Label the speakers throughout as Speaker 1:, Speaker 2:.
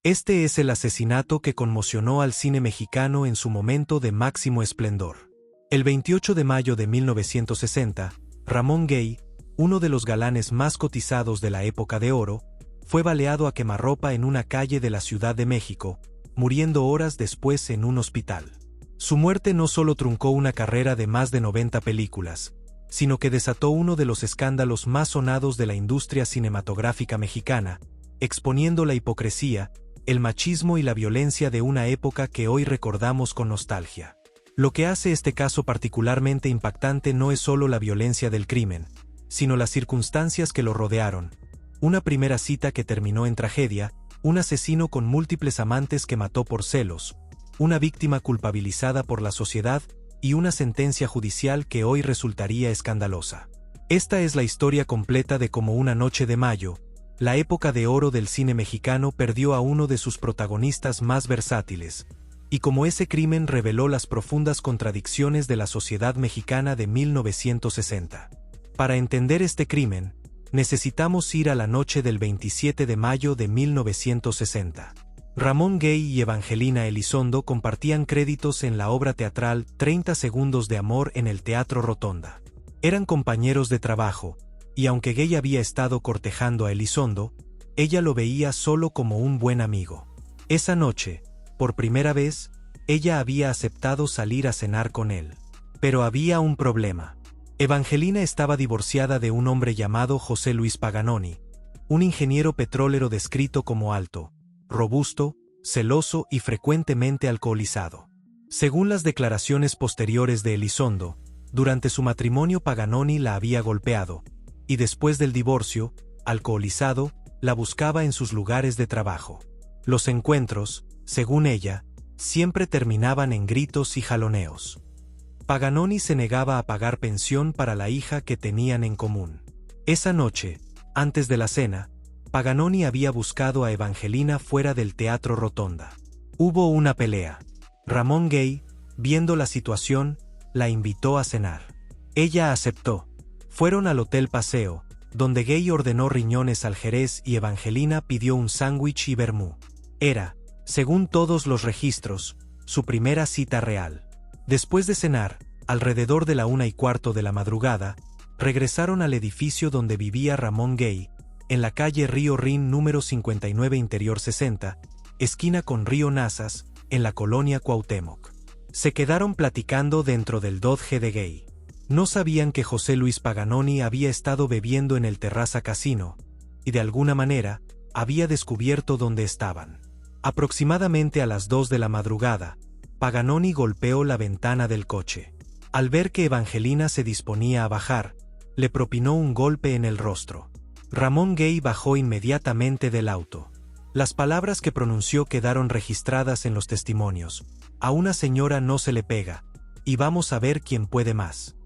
Speaker 1: Este es el asesinato que conmocionó al cine mexicano en su momento de máximo esplendor. El 28 de mayo de 1960, Ramón Gay, uno de los galanes más cotizados de la época de oro, fue baleado a quemarropa en una calle de la Ciudad de México, muriendo horas después en un hospital. Su muerte no solo truncó una carrera de más de 90 películas, sino que desató uno de los escándalos más sonados de la industria cinematográfica mexicana, exponiendo la hipocresía, el machismo y la violencia de una época que hoy recordamos con nostalgia. Lo que hace este caso particularmente impactante no es solo la violencia del crimen, sino las circunstancias que lo rodearon. Una primera cita que terminó en tragedia, un asesino con múltiples amantes que mató por celos, una víctima culpabilizada por la sociedad y una sentencia judicial que hoy resultaría escandalosa. Esta es la historia completa de cómo una noche de mayo, la época de oro del cine mexicano perdió a uno de sus protagonistas más versátiles, y cómo ese crimen reveló las profundas contradicciones de la sociedad mexicana de 1960. Para entender este crimen, necesitamos ir a la noche del 27 de mayo de 1960. Ramón Gay y Evangelina Elizondo compartían créditos en la obra teatral 30 segundos de amor en el Teatro Rotonda. Eran compañeros de trabajo, y aunque Gay había estado cortejando a Elizondo, ella lo veía solo como un buen amigo. Esa noche, por primera vez, ella había aceptado salir a cenar con él. Pero había un problema. Evangelina estaba divorciada de un hombre llamado José Luis Paganoni, un ingeniero petrolero descrito como alto, robusto, celoso y frecuentemente alcoholizado. Según las declaraciones posteriores de Elizondo, durante su matrimonio Paganoni la había golpeado, y después del divorcio, alcoholizado, la buscaba en sus lugares de trabajo. Los encuentros, según ella, siempre terminaban en gritos y jaloneos. Paganoni se negaba a pagar pensión para la hija que tenían en común. Esa noche, antes de la cena, Paganoni había buscado a Evangelina fuera del Teatro Rotonda. Hubo una pelea. Ramón Gay, viendo la situación, la invitó a cenar. Ella aceptó. Fueron al Hotel Paseo, donde Gay ordenó riñones al jerez y Evangelina pidió un sándwich y vermú. Era, según todos los registros, su primera cita real. Después de cenar, alrededor de la 1:15 de la madrugada, regresaron al edificio donde vivía Ramón Gay, en la calle Río Rin número 59 Interior 60, esquina con Río Nazas, en la colonia Cuauhtémoc. Se quedaron platicando dentro del Dodge de Gay. No sabían que José Luis Paganoni había estado bebiendo en el Terraza Casino, y de alguna manera, había descubierto dónde estaban. Aproximadamente a las 2 de la madrugada, Paganoni golpeó la ventana del coche. Al ver que Evangelina se disponía a bajar, le propinó un golpe en el rostro. Ramón Gay bajó inmediatamente del auto. Las palabras que pronunció quedaron registradas en los testimonios. A una señora no se le pega, y vamos a ver quién puede más.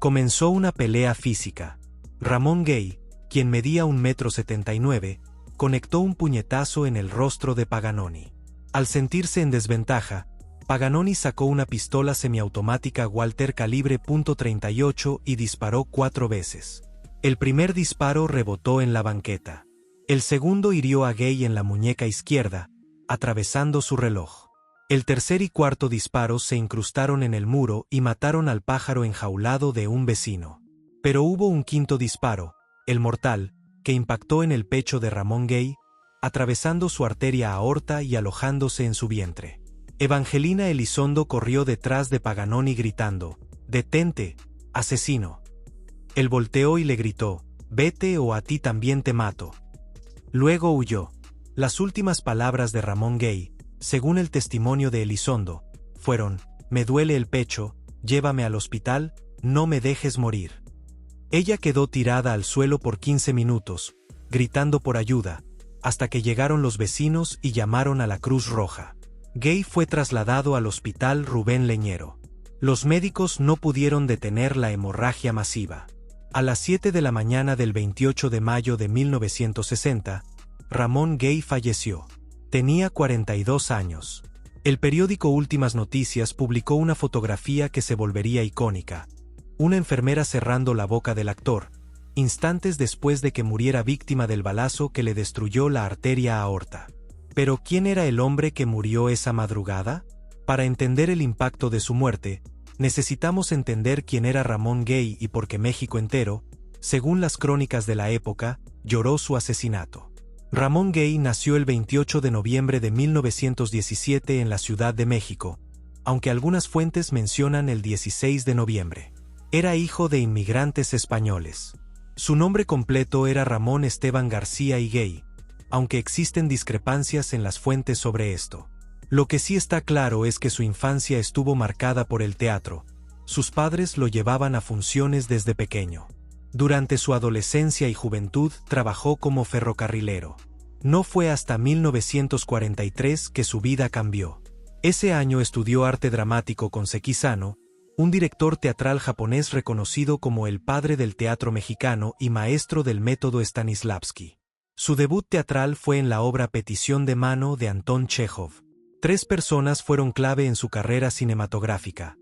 Speaker 1: Comenzó una pelea física. Ramón Gay, quien medía 1,79 m, conectó un puñetazo en el rostro de Paganoni. Al sentirse en desventaja, Paganoni sacó una pistola semiautomática Walter calibre .38 y disparó 4 veces. El primer disparo rebotó en la banqueta. El segundo hirió a Gay en la muñeca izquierda, atravesando su reloj. El tercer y cuarto disparos se incrustaron en el muro y mataron al pájaro enjaulado de un vecino. Pero hubo un quinto disparo, el mortal, que impactó en el pecho de Ramón Gay, atravesando su arteria aorta y alojándose en su vientre. Evangelina Elizondo corrió detrás de Paganoni gritando: «¡Detente, asesino!». Él volteó y le gritó: «Vete o a ti también te mato». Luego huyó. Las últimas palabras de Ramón Gay, según el testimonio de Elizondo, fueron: «Me duele el pecho, llévame al hospital, no me dejes morir». Ella quedó tirada al suelo por 15 minutos, gritando por ayuda, hasta que llegaron los vecinos y llamaron a la Cruz Roja. Gay fue trasladado al Hospital Rubén Leñero. Los médicos no pudieron detener la hemorragia masiva. A las 7 de la mañana del 28 de mayo de 1960, Ramón Gay falleció. Tenía 42 años. El periódico Últimas Noticias publicó una fotografía que se volvería icónica. Una enfermera cerrando la boca del actor, instantes después de que muriera víctima del balazo que le destruyó la arteria aorta. Pero ¿quién era el hombre que murió esa madrugada? Para entender el impacto de su muerte, necesitamos entender quién era Ramón Gay y por qué México entero, según las crónicas de la época, lloró su asesinato. Ramón Gay nació el 28 de noviembre de 1917 en la Ciudad de México, aunque algunas fuentes mencionan el 16 de noviembre. Era hijo de inmigrantes españoles. Su nombre completo era Ramón Esteban García y Gay, aunque existen discrepancias en las fuentes sobre esto. Lo que sí está claro es que su infancia estuvo marcada por el teatro. Sus padres lo llevaban a funciones desde pequeño. Durante su adolescencia y juventud trabajó como ferrocarrilero. No fue hasta 1943 que su vida cambió. Ese año estudió arte dramático con Sekizano, un director teatral japonés reconocido como el padre del teatro mexicano y maestro del método Stanislavski. Su debut teatral fue en la obra Petición de mano de Anton Chejov. 3 personas fueron clave en su carrera cinematográfica: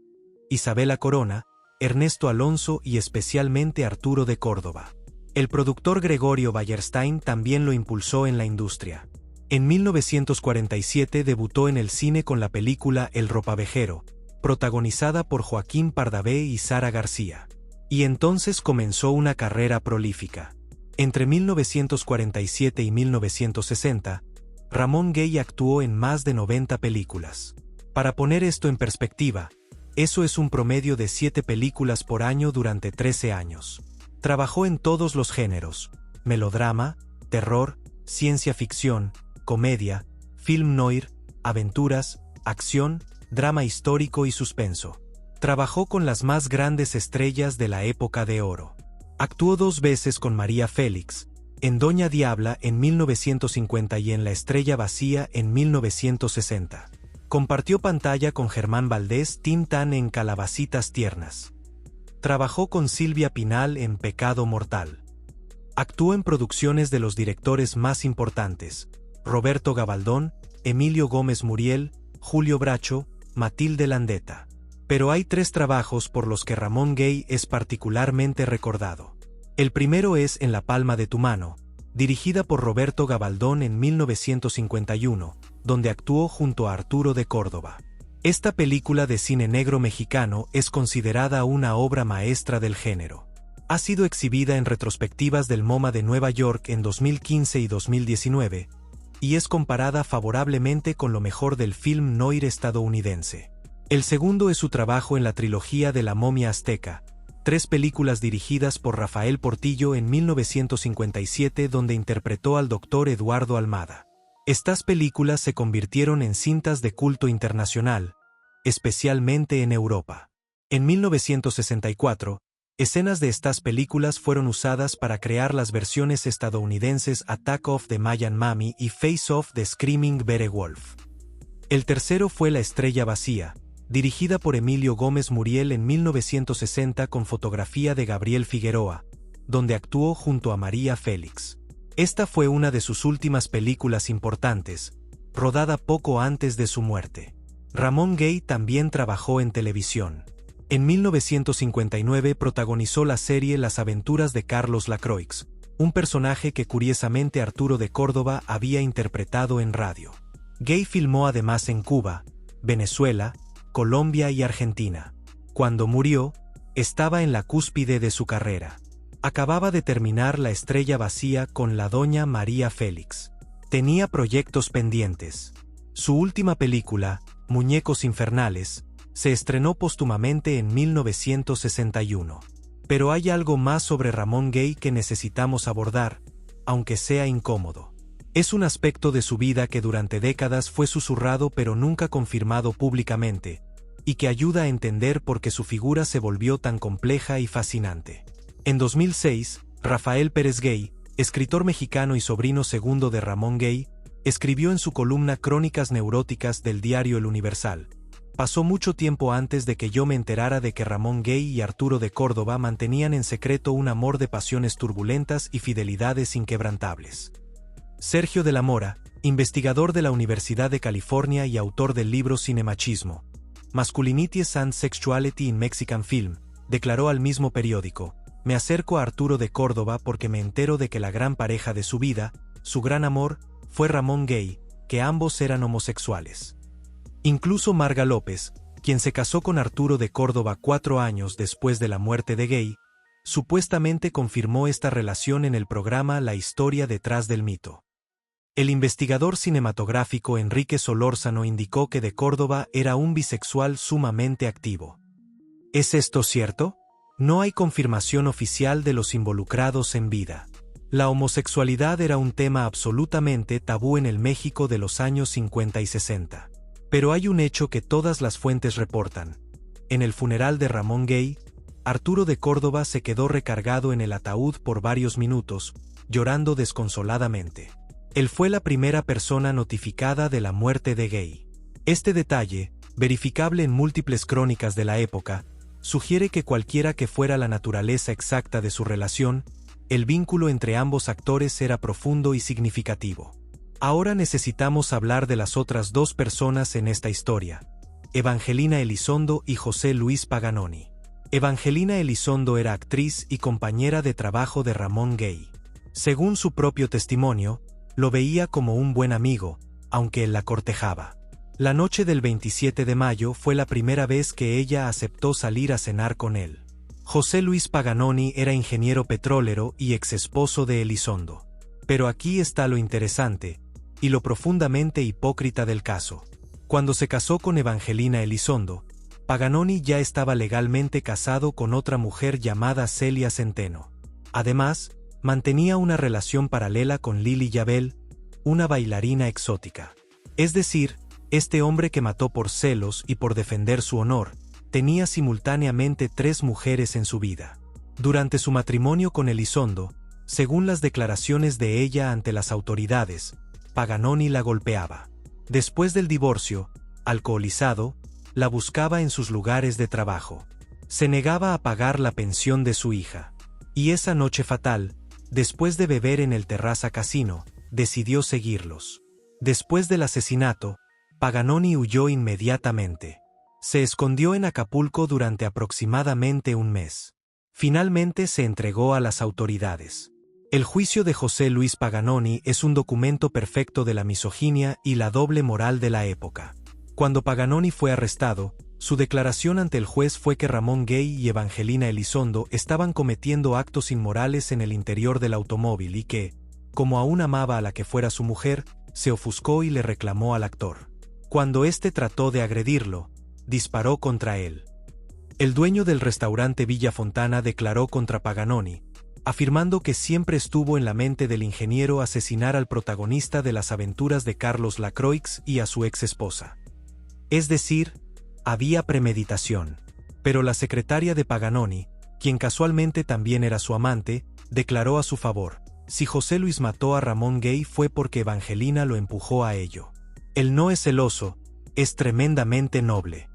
Speaker 1: Isabela Corona, Ernesto Alonso y especialmente Arturo de Córdoba. El productor Gregorio Wallerstein también lo impulsó en la industria. En 1947 debutó en el cine con la película El ropavejero, protagonizada por Joaquín Pardavé y Sara García. Y entonces comenzó una carrera prolífica. Entre 1947 y 1960, Ramón Gay actuó en más de 90 películas. Para poner esto en perspectiva, eso es un promedio de 7 películas por año durante 13 años. Trabajó en todos los géneros: melodrama, terror, ciencia ficción, comedia, film noir, aventuras, acción, drama histórico y suspenso. Trabajó con las más grandes estrellas de la época de oro. Actuó 2 veces con María Félix, en Doña Diabla en 1950 y en La estrella vacía en 1960. Compartió pantalla con Germán Valdés Tintán en Calabacitas tiernas. Trabajó con Silvia Pinal en Pecado mortal. Actuó en producciones de los directores más importantes: Roberto Gabaldón, Emilio Gómez Muriel, Julio Bracho, Matilde Landeta. Pero hay 3 trabajos por los que Ramón Gay es particularmente recordado. El primero es En la palma de tu mano, dirigida por Roberto Gabaldón en 1951, donde actuó junto a Arturo de Córdoba. Esta película de cine negro mexicano es considerada una obra maestra del género. Ha sido exhibida en retrospectivas del MoMA de Nueva York en 2015 y 2019, y es comparada favorablemente con lo mejor del film noir estadounidense. El segundo es su trabajo en la trilogía de La momia azteca, 3 películas dirigidas por Rafael Portillo en 1957, donde interpretó al Dr. Eduardo Almada. Estas películas se convirtieron en cintas de culto internacional, especialmente en Europa. En 1964, escenas de estas películas fueron usadas para crear las versiones estadounidenses Attack of the Mayan Mummy y Face Off the Screaming Beowulf. El tercero fue La estrella vacía, dirigida por Emilio Gómez Muriel en 1960 con fotografía de Gabriel Figueroa, donde actuó junto a María Félix. Esta fue una de sus últimas películas importantes, rodada poco antes de su muerte. Ramón Gay también trabajó en televisión. En 1959 protagonizó la serie Las aventuras de Carlos Lacroix, un personaje que curiosamente Arturo de Córdoba había interpretado en radio. Gay filmó además en Cuba, Venezuela, Colombia y Argentina. Cuando murió, estaba en la cúspide de su carrera. Acababa de terminar La estrella vacía con la doña María Félix. Tenía proyectos pendientes. Su última película, Muñecos infernales, se estrenó póstumamente en 1961. Pero hay algo más sobre Ramón Gay que necesitamos abordar, aunque sea incómodo. Es un aspecto de su vida que durante décadas fue susurrado pero nunca confirmado públicamente, y que ayuda a entender por qué su figura se volvió tan compleja y fascinante. En 2006, Rafael Pérez Gay, escritor mexicano y sobrino segundo de Ramón Gay, escribió en su columna Crónicas neuróticas del diario El Universal: pasó mucho tiempo antes de que yo me enterara de que Ramón Gay y Arturo de Córdoba mantenían en secreto un amor de pasiones turbulentas y fidelidades inquebrantables. Sergio de la Mora, investigador de la Universidad de California y autor del libro Cinemachismo, Masculinity and Sexuality in Mexican Film, declaró al mismo periódico: me acerco a Arturo de Córdoba porque me entero de que la gran pareja de su vida, su gran amor, fue Ramón Gay, que ambos eran homosexuales. Incluso Marga López, quien se casó con Arturo de Córdoba 4 años después de la muerte de Gay, supuestamente confirmó esta relación en el programa La historia detrás del mito. El investigador cinematográfico Enrique Solórzano indicó que de Córdoba era un bisexual sumamente activo. ¿Es esto cierto? No hay confirmación oficial de los involucrados en vida. La homosexualidad era un tema absolutamente tabú en el México de los años 50 y 60. Pero hay un hecho que todas las fuentes reportan. En el funeral de Ramón Gay, Arturo de Córdoba se quedó recargado en el ataúd por varios minutos, llorando desconsoladamente. Él fue la primera persona notificada de la muerte de Gay. Este detalle, verificable en múltiples crónicas de la época, sugiere que cualquiera que fuera la naturaleza exacta de su relación, el vínculo entre ambos actores era profundo y significativo. Ahora necesitamos hablar de las otras dos personas en esta historia, Evangelina Elizondo y José Luis Paganoni. Evangelina Elizondo era actriz y compañera de trabajo de Ramón Gay. Según su propio testimonio, lo veía como un buen amigo, aunque él la cortejaba. La noche del 27 de mayo fue la primera vez que ella aceptó salir a cenar con él. José Luis Paganoni era ingeniero petrolero y exesposo de Elizondo. Pero aquí está lo interesante, y lo profundamente hipócrita del caso. Cuando se casó con Evangelina Elizondo, Paganoni ya estaba legalmente casado con otra mujer llamada Celia Centeno. Además, mantenía una relación paralela con Lili Yabel, una bailarina exótica. Es decir, este hombre que mató por celos y por defender su honor, tenía simultáneamente 3 mujeres en su vida. Durante su matrimonio con Elizondo, según las declaraciones de ella ante las autoridades, Paganoni la golpeaba. Después del divorcio, alcoholizado, la buscaba en sus lugares de trabajo. Se negaba a pagar la pensión de su hija. Y esa noche fatal, después de beber en el Terraza Casino, decidió seguirlos. Después del asesinato, Paganoni huyó inmediatamente. Se escondió en Acapulco durante aproximadamente un mes. Finalmente se entregó a las autoridades. El juicio de José Luis Paganoni es un documento perfecto de la misoginia y la doble moral de la época. Cuando Paganoni fue arrestado, su declaración ante el juez fue que Ramón Gay y Evangelina Elizondo estaban cometiendo actos inmorales en el interior del automóvil y que, como aún amaba a la que fuera su mujer, se ofuscó y le reclamó al actor. Cuando éste trató de agredirlo, disparó contra él. El dueño del restaurante Villa Fontana declaró contra Paganoni, afirmando que siempre estuvo en la mente del ingeniero asesinar al protagonista de las aventuras de Carlos Lacroix y a su ex esposa. Es decir, había premeditación. Pero la secretaria de Paganoni, quien casualmente también era su amante, declaró a su favor: si José Luis mató a Ramón Gay fue porque Evangelina lo empujó a ello. Él no es celoso, es tremendamente noble.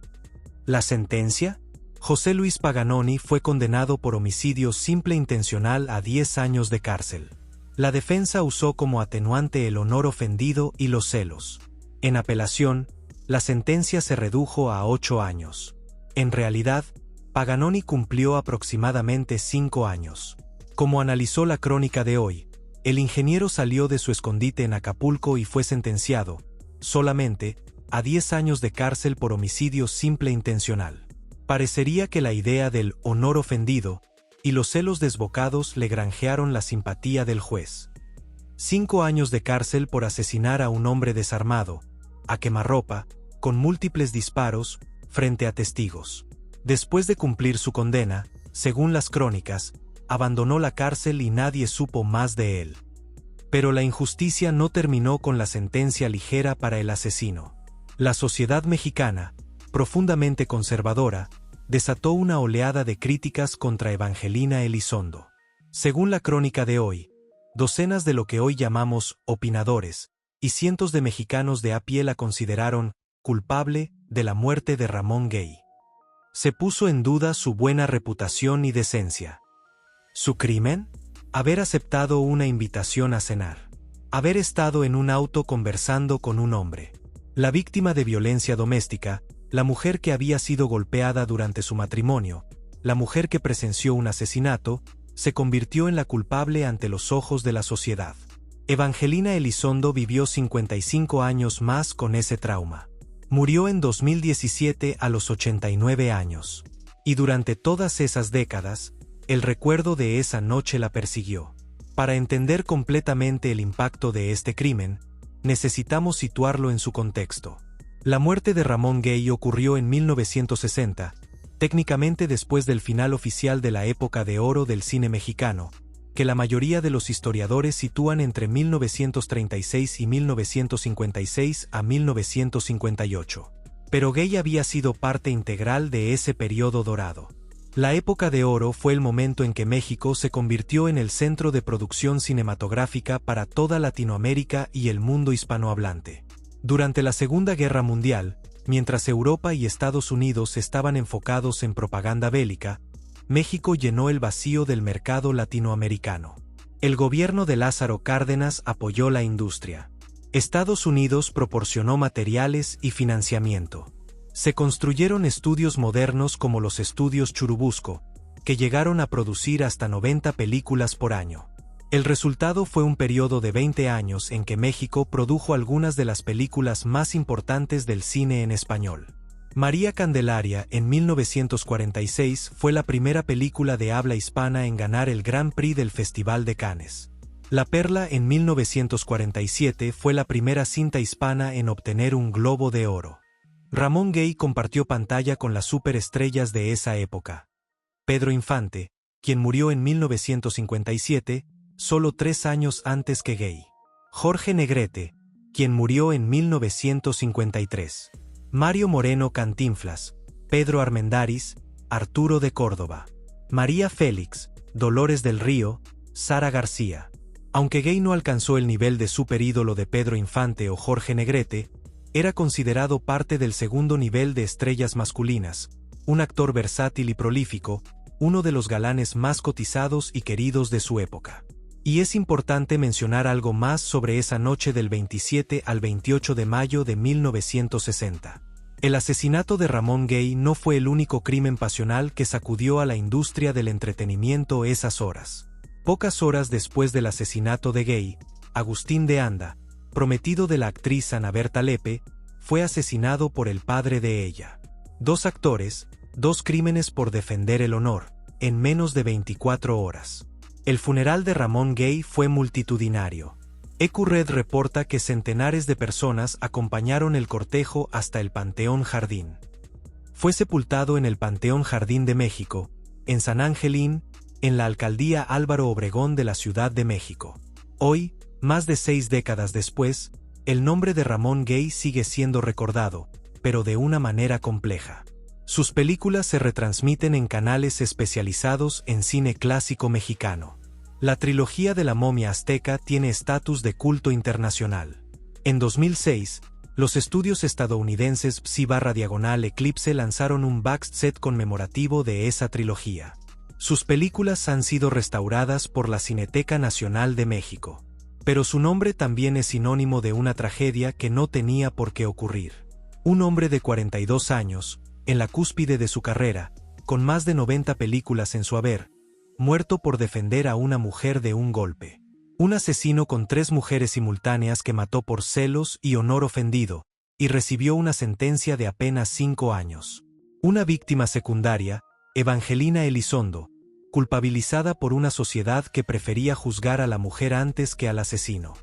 Speaker 1: ¿La sentencia? José Luis Paganoni fue condenado por homicidio simple intencional a 10 años de cárcel. La defensa usó como atenuante el honor ofendido y los celos. En apelación, la sentencia se redujo a 8 años. En realidad, Paganoni cumplió aproximadamente 5 años. Como analizó la crónica de hoy, el ingeniero salió de su escondite en Acapulco y fue sentenciado, solamente, a 10 años de cárcel por homicidio simple intencional. Parecería que la idea del honor ofendido y los celos desbocados le granjearon la simpatía del juez. 5 años de cárcel por asesinar a un hombre desarmado, a quemarropa, con múltiples disparos, frente a testigos. Después de cumplir su condena, según las crónicas, abandonó la cárcel y nadie supo más de él. Pero la injusticia no terminó con la sentencia ligera para el asesino. La sociedad mexicana, profundamente conservadora, desató una oleada de críticas contra Evangelina Elizondo. Según la crónica de hoy, docenas de lo que hoy llamamos opinadores, y cientos de mexicanos de a pie la consideraron culpable de la muerte de Ramón Gay. Se puso en duda su buena reputación y decencia. ¿Su crimen? Haber aceptado una invitación a cenar. Haber estado en un auto conversando con un hombre. La víctima de violencia doméstica, la mujer que había sido golpeada durante su matrimonio, la mujer que presenció un asesinato, se convirtió en la culpable ante los ojos de la sociedad. Evangelina Elizondo vivió 55 años más con ese trauma. Murió en 2017 a los 89 años. Y durante todas esas décadas, el recuerdo de esa noche la persiguió. Para entender completamente el impacto de este crimen, necesitamos situarlo en su contexto. La muerte de Ramón Gay ocurrió en 1960, técnicamente después del final oficial de la época de oro del cine mexicano, que la mayoría de los historiadores sitúan entre 1936 y 1956 a 1958. Pero Gay había sido parte integral de ese periodo dorado. La época de oro fue el momento en que México se convirtió en el centro de producción cinematográfica para toda Latinoamérica y el mundo hispanohablante. Durante la Segunda Guerra Mundial, mientras Europa y Estados Unidos estaban enfocados en propaganda bélica, México llenó el vacío del mercado latinoamericano. El gobierno de Lázaro Cárdenas apoyó la industria. Estados Unidos proporcionó materiales y financiamiento. Se construyeron estudios modernos como los estudios Churubusco, que llegaron a producir hasta 90 películas por año. El resultado fue un periodo de 20 años en que México produjo algunas de las películas más importantes del cine en español. María Candelaria, en 1946, fue la primera película de habla hispana en ganar el Grand Prix del Festival de Cannes. La Perla, en 1947, fue la primera cinta hispana en obtener un Globo de Oro. Ramón Gay compartió pantalla con las superestrellas de esa época. Pedro Infante, quien murió en 1957, solo 3 años antes que Gay. Jorge Negrete, quien murió en 1953. Mario Moreno Cantinflas, Pedro Armendáriz, Arturo de Córdoba, María Félix, Dolores del Río, Sara García. Aunque Gay no alcanzó el nivel de superídolo de Pedro Infante o Jorge Negrete, era considerado parte del segundo nivel de estrellas masculinas, un actor versátil y prolífico, uno de los galanes más cotizados y queridos de su época. Y es importante mencionar algo más sobre esa noche del 27 al 28 de mayo de 1960. El asesinato de Ramón Gay no fue el único crimen pasional que sacudió a la industria del entretenimiento esas horas. Pocas horas después del asesinato de Gay, Agustín de Anda, prometido de la actriz Ana Berta Lepe, fue asesinado por el padre de ella. 2 actores, 2 crímenes por defender el honor, en menos de 24 horas. El funeral de Ramón Gay fue multitudinario. EcuRed reporta que centenares de personas acompañaron el cortejo hasta el Panteón Jardín. Fue sepultado en el Panteón Jardín de México, en San Angelín, en la alcaldía Álvaro Obregón de la Ciudad de México. Hoy, más de 6 décadas después, el nombre de Ramón Gay sigue siendo recordado, pero de una manera compleja. Sus películas se retransmiten en canales especializados en cine clásico mexicano. La trilogía de la momia azteca tiene estatus de culto internacional. En 2006, los estudios estadounidenses Psi/Eclipse lanzaron un box set conmemorativo de esa trilogía. Sus películas han sido restauradas por la Cineteca Nacional de México. Pero su nombre también es sinónimo de una tragedia que no tenía por qué ocurrir. Un hombre de 42 años, en la cúspide de su carrera, con más de 90 películas en su haber, muerto por defender a una mujer de un golpe. Un asesino con 3 mujeres simultáneas que mató por celos y honor ofendido, y recibió una sentencia de apenas 5 años. Una víctima secundaria, Evangelina Elizondo, culpabilizada por una sociedad que prefería juzgar a la mujer antes que al asesino.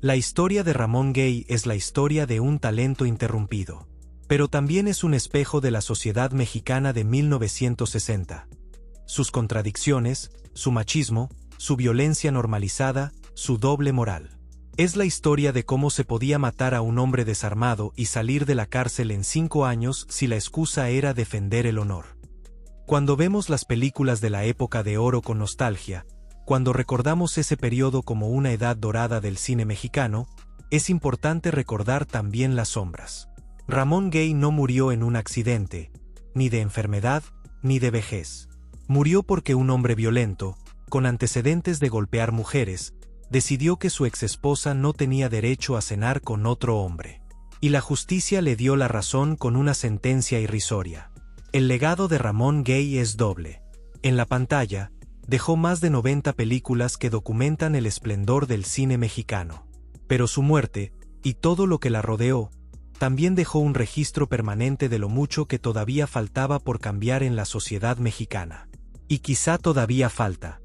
Speaker 1: La historia de Ramón Gay es la historia de un talento interrumpido. Pero también es un espejo de la sociedad mexicana de 1960. Sus contradicciones, su machismo, su violencia normalizada, su doble moral. Es la historia de cómo se podía matar a un hombre desarmado y salir de la cárcel en 5 años si la excusa era defender el honor. Cuando vemos las películas de la época de oro con nostalgia, cuando recordamos ese periodo como una edad dorada del cine mexicano, es importante recordar también las sombras. Ramón Gay no murió en un accidente, ni de enfermedad, ni de vejez. Murió porque un hombre violento, con antecedentes de golpear mujeres, decidió que su exesposa no tenía derecho a cenar con otro hombre. Y la justicia le dio la razón con una sentencia irrisoria. El legado de Ramón Gay es doble. En la pantalla, Dejó más de 90 películas que documentan el esplendor del cine mexicano. Pero su muerte, y todo lo que la rodeó, también dejó un registro permanente de lo mucho que todavía faltaba por cambiar en la sociedad mexicana. Y quizá todavía falta.